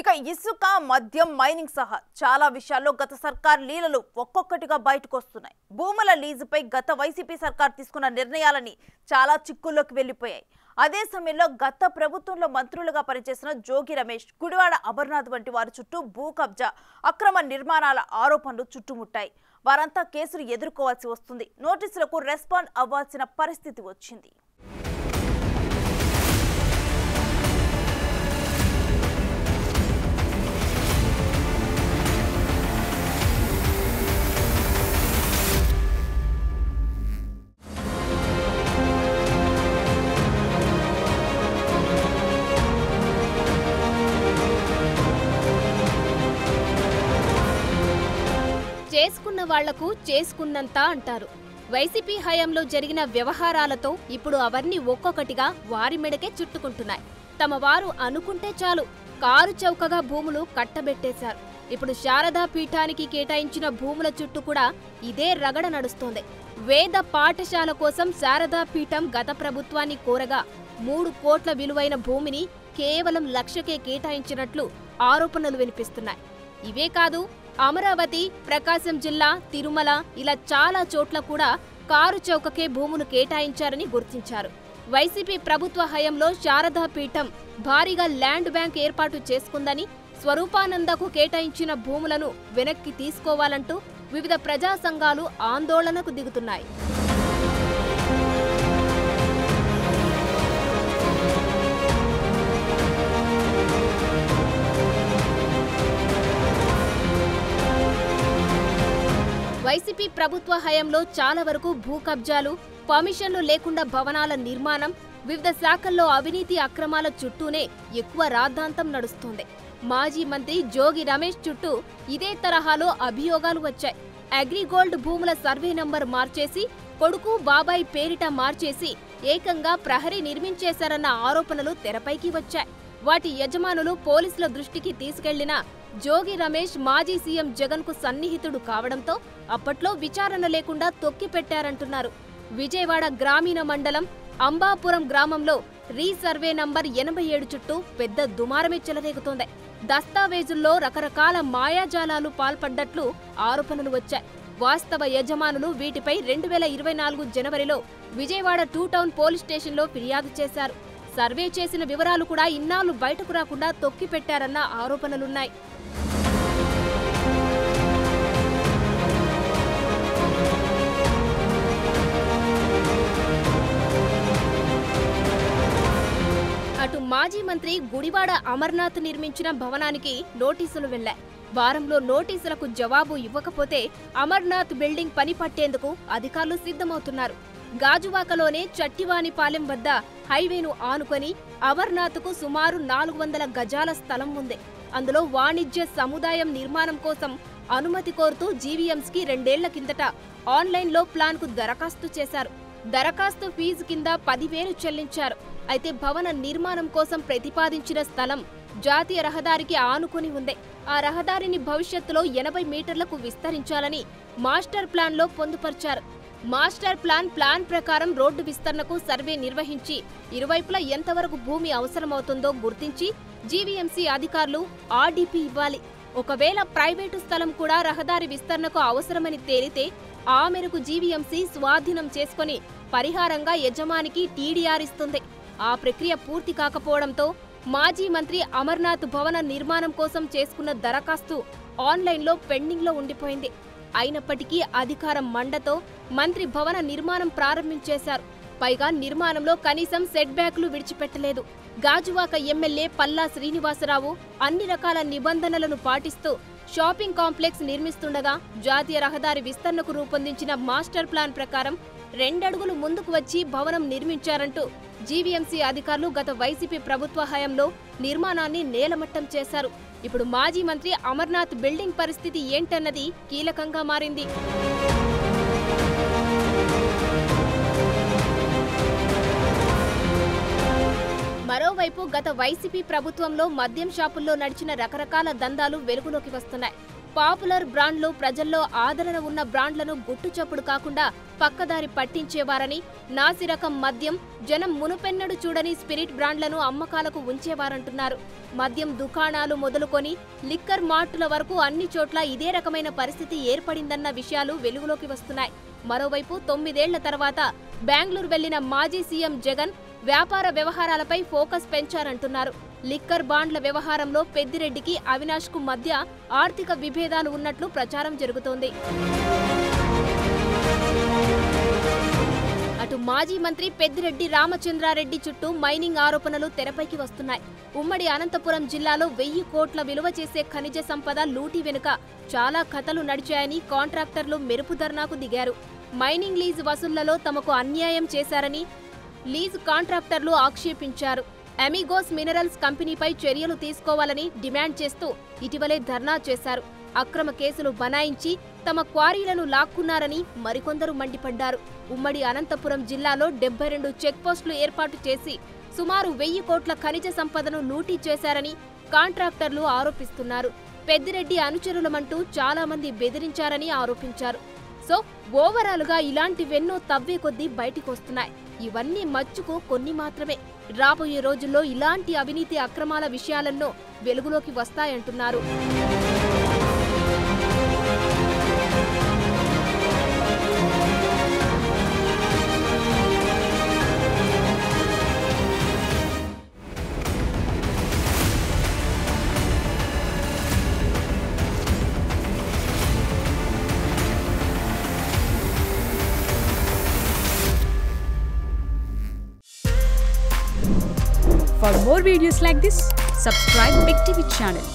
ఇక ఇసుక మద్యం మైనింగ్ సహా చాలా విషయాల్లో గత సర్కార్ లీలలు ఒక్కొక్కటిగా బయటకు వస్తున్నాయి. భూముల లీజుపై గత వైసీపీ సర్కార్ తీసుకున్న నిర్ణయాలని చాలా చిక్కుల్లోకి వెళ్లిపోయాయి. అదే సమయంలో గత ప్రభుత్వంలో మంత్రులుగా పనిచేసిన జోగి రమేష్, గుడివాడ అమర్నాథ్ వంటి వారి చుట్టూ భూ కబ్జా, అక్రమ నిర్మాణాల ఆరోపణలు చుట్టుముట్టాయి. వారంతా కేసులు ఎదుర్కోవాల్సి వస్తుంది. నోటీసులకు రెస్పాండ్ అవ్వాల్సిన పరిస్థితి వచ్చింది. చేసుకున్న వాళ్లకు చేసుకున్నంత అంటారు. వైసీపీ హయాంలో జరిగిన వ్యవహారాలతో ఇప్పుడు అవన్నీ ఒక్కొక్కటిగా వారి మెడకే చుట్టుకుంటున్నాయి. తమ వారు అనుకుంటే చాలు కారు చౌకగా భూములు కట్టబెట్టేశారు. ఇప్పుడు శారదా పీఠానికి కేటాయించిన భూముల చుట్టూ కూడా ఇదే రగడ నడుస్తోంది. వేద పాఠశాల కోసం శారదా పీఠం గత ప్రభుత్వాన్ని కోరగా 3 కోట్ల విలువైన భూమిని కేవలం 1 లక్షకే కేటాయించినట్లు ఆరోపణలు వినిపిస్తున్నాయి. ఇవే కాదు, అమరావతి, ప్రకాశం జిల్లా, తిరుమల ఇలా చాలా చోట్ల కూడా కారు చౌకకే భూములు కేటాయించారని గుర్తించారు. వైసీపీ ప్రభుత్వ హయాంలో శారదా పీఠం భారీగా ల్యాండ్ బ్యాంక్ ఏర్పాటు చేసుకుందని, స్వరూపానందకు కేటాయించిన భూములను వెనక్కి తీసుకోవాలంటూ వివిధ ప్రజా సంఘాలు ఆందోళనకు దిగుతున్నాయి. వైసీపీ ప్రభుత్వ హయాంలో చాలా వరకు భూ కబ్జాలు, పర్మిషన్లు లేకుండా భవనాల నిర్మాణం, వివిధ శాఖల్లో అవినీతి అక్రమాల చుట్టూనే ఎక్కువ రాద్ధాంతం నడుస్తోంది. మాజీ మంత్రి జోగి రమేష్ చుట్టూ ఇదే తరహాలో అభియోగాలు వచ్చాయి. అగ్రిగోల్డ్ భూముల సర్వే నంబర్ మార్చేసి, కొడుకు బాబాయ్ పేరిట మార్చేసి ఏకంగా ప్రహరీ నిర్మించేశారన్న ఆరోపణలు తెరపైకి వచ్చాయి. వాటి యజమానులు పోలీసుల దృష్టికి తీసుకెళ్లినా జోగి రమేష్ మాజీ సీఎం జగన్ కు సన్నిహితుడు కావడంతో అప్పట్లో విచారణ లేకుండా తొక్కిపెట్టారంటున్నారు. విజయవాడ గ్రామీణ మండలం అంబాపురం గ్రామంలో రీసర్వే నంబర్ 87 చుట్టూ పెద్ద దుమారమే చెలరేగుతోంది. దస్తావేజుల్లో రకరకాల మాయాజాలాలు పాల్పడ్డట్లు ఆరోపణలు వచ్చాయి. వాస్తవ యజమానులు వీటిపై 2024 జనవరిలో విజయవాడ 2 టౌన్ పోలీస్ స్టేషన్లో ఫిర్యాదు చేశారు. సర్వే చేసిన వివరాలు కూడా ఇన్నాళ్లు బయటకు రాకుండా తొక్కిపెట్టారన్న ఆరోపణలున్నాయి. అటు మాజీ మంత్రి గుడివాడ అమర్నాథ్ నిర్మించిన భవనానికి నోటీసులు వెళ్లాయి. వారంలో నోటీసులకు జవాబు ఇవ్వకపోతే అమర్నాథ్ బిల్డింగ్ పని పట్టేందుకు అధికారులు సిద్ధమవుతున్నారు. గాజువాకలోనే చట్టివానిపాలెం వద్ద హైవేను ఆనుకొని అమర్నాథ్కు సుమారు 400 గజాల స్థలం ఉంది. అందులో వాణిజ్య సముదాయం నిర్మాణం కోసం అనుమతి కోరుతూ జీవీఎంసీకి 2 ఏళ్ల కిందట ఆన్లైన్లో ప్లాన్కు దరఖాస్తు చేశారు. దరఖాస్తు ఫీజు కింద 10,000 చెల్లించారు. అయితే భవన నిర్మాణం కోసం ప్రతిపాదించిన స్థలం జాతీయ రహదారికి ఆనుకుని ఉంది. ఆ రహదారిని భవిష్యత్తులో 80 మీటర్లకు విస్తరించాలని మాస్టర్ ప్లాన్లో పొందుపర్చారు. మాస్టర్ ప్లాన్ ప్రకారం రోడ్డు విస్తరణకు సర్వే నిర్వహించి ఇరువైపులా ఎంతవరకు భూమి అవసరమవుతుందో గుర్తించి జీవీఎంసీ అధికారులు ఆర్డీపీ ఇవ్వాలి. ఒకవేళ ప్రైవేటు స్థలం కూడా రహదారి విస్తరణకు అవసరమని తేలితే ఆ మేరకు జీవీఎంసీ స్వాధీనం చేసుకుని పరిహారంగా యజమానికి టీడీఆర్ ఇస్తుంది. ఆ ప్రక్రియ పూర్తి కాకపోవడంతో మాజీ మంత్రి అమర్నాథ్ భవన నిర్మాణం కోసం చేసుకున్న దరఖాస్తు ఆన్లైన్లో పెండింగ్లో ఉండిపోయింది. అయినప్పటికీ అధికారం మండతో మంత్రి భవన నిర్మాణం ప్రారంభించేశారు. పైగా నిర్మాణంలో కనీసం సెట్ బ్యాక్లు విడిచిపెట్టలేదు. గాజువాక ఎమ్మెల్యే పల్లా శ్రీనివాసరావు అన్ని రకాల నిబంధనలను పాటిస్తూ షాపింగ్ కాంప్లెక్స్ నిర్మిస్తుండగా జాతీయ రహదారి విస్తరణకు రూపొందించిన మాస్టర్ ప్లాన్ ప్రకారం 2 అడుగులు ముందుకు వచ్చి భవనం నిర్మించారంటూ జీవీఎంసీ అధికారులు గత వైసీపీ ప్రభుత్వ హయాంలో నిర్మాణాన్ని నేలమట్టం చేశారు. ఇప్పుడు మాజీ మంత్రి అమర్నాథ్ బిల్డింగ్ పరిస్థితి ఏంటన్నది కీలకంగా మారింది. మరోవైపు గత వైసీపీ ప్రభుత్వంలో మద్యం షాపుల్లో నడిచిన రకరకాల దందాలు వెలుగులోకి వస్తున్నాయి. పాపులర్ బ్రాండ్లు ప్రజల్లో ఆదరణ ఉన్న బ్రాండ్లను గుట్టుచప్పుడు కాకుండా పక్కదారి పట్టించేవారని, నాసిరకం మద్యం, జనం మునుపెన్నడు చూడని స్పిరిట్ బ్రాండ్లను అమ్మకాలకు ఉంచేవారంటున్నారు. మద్యం దుకాణాలు మొదలుకొని లిక్కర్ మార్టుల వరకు అన్ని చోట్ల ఇదే రకమైన పరిస్థితి ఏర్పడిందన్న విషయాలు వెలుగులోకి వస్తున్నాయి. మరోవైపు 9 ఏళ్ల తర్వాత బెంగళూరు వెళ్లిన మాజీ సీఎం జగన్ వ్యాపార వ్యవహారాలపై ఫోకస్ పెంచారంటున్నారు. లిక్కర్ బాండ్ల వ్యవహారంలో పెద్దిరెడ్డికి, అవినాష్కు మధ్య ఆర్థిక విభేదాలు ఉన్నట్లు ప్రచారం జరుగుతోంది. అటు మాజీ మంత్రి పెద్దిరెడ్డి రామచంద్రారెడ్డి చుట్టూ మైనింగ్ ఆరోపణలు తెరపైకి వస్తున్నాయి. ఉమ్మడి అనంతపురం జిల్లాలో 1000 కోట్ల విలువ చేసే ఖనిజ సంపద లూటీ వెనుక చాలా కథలు నడిచాయని కాంట్రాక్టర్లు మెరుపు ధర్నాకు దిగారు. మైనింగ్ లీజు వసూళ్లలో తమకు అన్యాయం చేశారని లీజు కాంట్రాక్టర్లు ఆక్షేపించారు. అమిగోస్ మినరల్స్ కంపెనీపై చర్యలు తీసుకోవాలని డిమాండ్ చేస్తూ ఇటీవలే ధర్నా చేశారు. అక్రమ కేసులు బనాయించి తమ క్వారీలను లాక్కున్నారని మరికొందరు మండిపడ్డారు. ఉమ్మడి అనంతపురం జిల్లాలో 72 చెక్పోస్టులు ఏర్పాటు చేసి సుమారు 1000 కోట్ల ఖనిజ సంపదను లూటీ చేశారని కాంట్రాక్టర్లు ఆరోపిస్తున్నారు. పెద్దిరెడ్డి అనుచరులమంటూ చాలా మంది బెదిరించారని ఆరోపించారు. సో ఓవరాల్గా ఇలాంటివెన్నో తవ్వే కొద్దీ బయటికొస్తున్నాయి. ఇవన్నీ మచ్చుకు కొన్ని మాత్రమే. రాబోయే రోజుల్లో ఇలాంటి అవినీతి అక్రమాల విషయాలెన్నో వెలుగులోకి వస్తాయంటున్నారు. For more videos like this, subscribe Big TV channel.